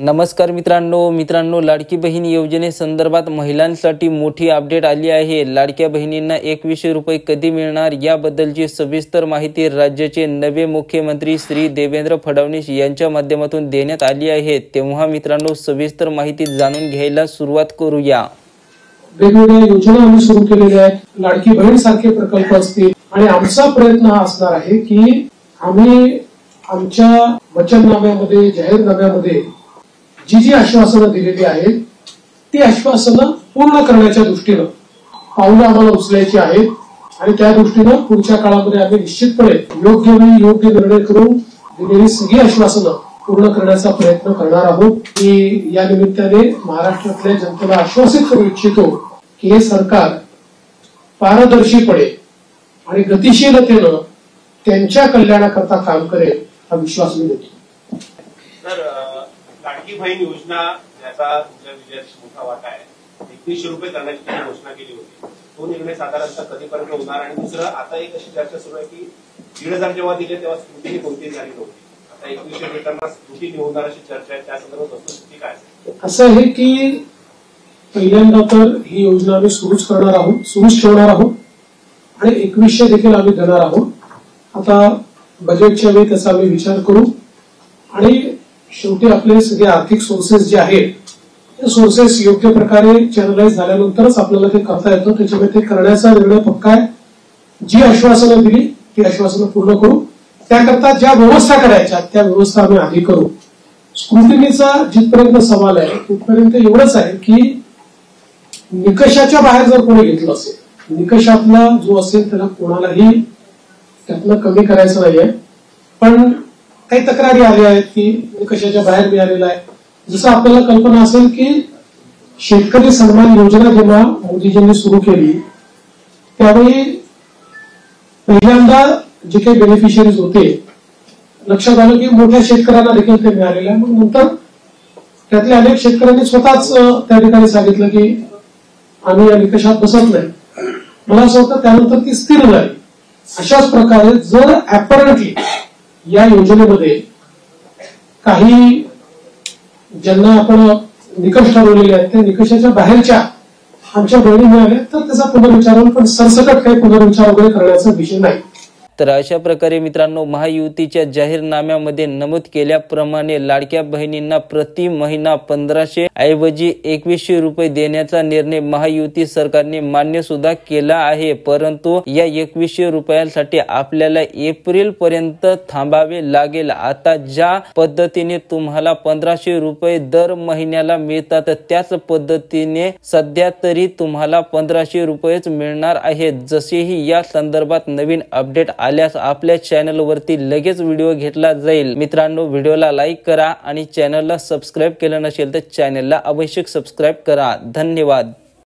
नमस्कार मित्रांनो, लाडकी बहीण योजनेसंदर्भात महिलांसाठी मोठी अपडेट आली आहे। लाडक्या बहिणींना 2100 रुपये कधी मिळणार याबद्दलची सविस्तर माहिती राज्याचे नवे मुख्यमंत्री श्री देवेंद्र फडणवीस यांच्या माध्यमातून देण्यात आली आहे। तेव्हा मित्रांनो, सविस्तर माहिती जाणून घ्यायला सुरुवात करूया। वेगवेगळ्या योजना आम्ही सुरू केलेल्या आहेत, लाडकी बहीण सारखे प्रकल्प असतील आणि आमचा प्रयत्न हा असणार आहे की आम्ही आमच्या वचननाम्यामध्ये जाहीरनाम्यामध्ये जी आश्वासनं दिलेली आहेत ती आश्वासनं पूर्ण करण्याच्या दृष्टीनं पावलं आम्हाला उचलायची आहेत आणि त्या दृष्टीनं पुढच्या काळामध्ये आम्ही निश्चितपणे योग्य वेळी योग्य निर्णय करून दिलेली सगळी आश्वासनं पूर्ण करण्याचा प्रयत्न करणार आहोत। की या निमित्ताने महाराष्ट्रातल्या जनतेला आश्वासित करू इच्छितो की हे सरकार पारदर्शीपणे आणि गतिशीलतेनं त्यांच्या कल्याणाकरता काम करेल हा विश्वास मी देतो। लाडकी बहीण योजना याचा तुमच्या विजयात मोठा वाटा आहे। 2100 रुपये करण्याची घोषणा केली होती, तो निर्णय साधारणतः कधीपर्यंत होणार? आणि दुसरं, आता एक अशी चर्चा सुरू आहे की 1500 जेव्हा दिले तेव्हा स्क्रुटिनी कोणतीही झाली नव्हती, आता 2100 देताना स्क्रुटिनी होणार अशी चर्चा आहे, त्या संदर्भात वस्तुस्थिती काय आहे? असं आहे की पहिल्यांदा तर ही योजना आम्ही सुरूच ठेवणार आहोत आणि 2100 देखील आम्ही देणार आहोत। आता बजेटच्या वेळी त्याचा आम्ही विचार करू आणि शेवटी आपले सगळे आर्थिक सोर्सेस जे आहेत ते सोर्सेस योग्य प्रकारे चॅनलाइज झाल्यानंतरच आपल्याला ते करता येतं। त्याच्यामुळे ते करण्याचा निर्णय पक्का आहे। जी आश्वासनं दिली ती आश्वासनं पूर्ण करू, त्याकरता ज्या व्यवस्था करायच्या त्या व्यवस्था आम्ही आधी करू। स्क्रुटिनीचा जिथपर्यंत सवाल आहे तिथपर्यंत एवढंच आहे की निकषाच्या बाहेर जर कोणी घेतलं असेल, निकषातला जो असेल त्याला कोणालाही त्यातनं कमी करायचं नाहीये, पण काही तक्रारी आल्या आहेत की निकषाच्या बाहेर मिळालेला आहे। जसं आपल्याला कल्पना असेल की शेतकरी सन्मान योजना जेव्हा मोदीजींनी सुरू केली त्यावेळी पहिल्यांदा जे काही बेनिफिशियरीज होते लक्षात आलं की मोठ्या शेतकऱ्यांना देखील ते मिळालेलं आहे। मग नंतर त्यातल्या अनेक शेतकऱ्यांनी स्वतःच त्या ठिकाणी सांगितलं की आम्ही या निकषात बसत नाही। मला असं वाटतं त्यानंतर ती स्थिर झाली। अशाच प्रकारे जर ऍपरंटली या योजनेमध्ये काही ज्यांना आपण निकष ठरवलेले आहेत त्या निकषाच्या बाहेरच्या आमच्या बहिणी मिळाल्या तर त्याचा पुनर्विचार होईल, पण सरसकट काही पुनर्विचार वगैरे करण्याचा विषय नाही। तर अशा प्रकारे मित्रांनो, महायुतीच्या जाहीरनाम्यामध्ये नमूद केल्याप्रमाणे लाडक्या बहिणींना प्रति महिना 1500 ऐवजी 2100 रुपये देण्याचा निर्णय महायुती सरकारने मान्य सुद्धा केला आहे। परंतु या 2100 रुपयांसाठी आपल्याला एप्रिल पर्यंत थांबावे लागेल। आता ज्या पद्धतीने तुम्हाला 1500 रुपये दर महिन्याला मिळतात त्याच पद्धतीने सध्या तरी तुम्हाला 1500 रुपयेच मिळणार आहेत। जसेही या संदर्भात नवीन अपडेट आल्यास आपल्या चॅनल वरती लगेच व्हिडिओ घेतला जाईल। मित्रांनो, व्हिडिओला लाईक करा आणि चॅनलला सबस्क्राइब केलं नसेल तर चॅनलला अवश्य सबस्क्राइब करा। धन्यवाद।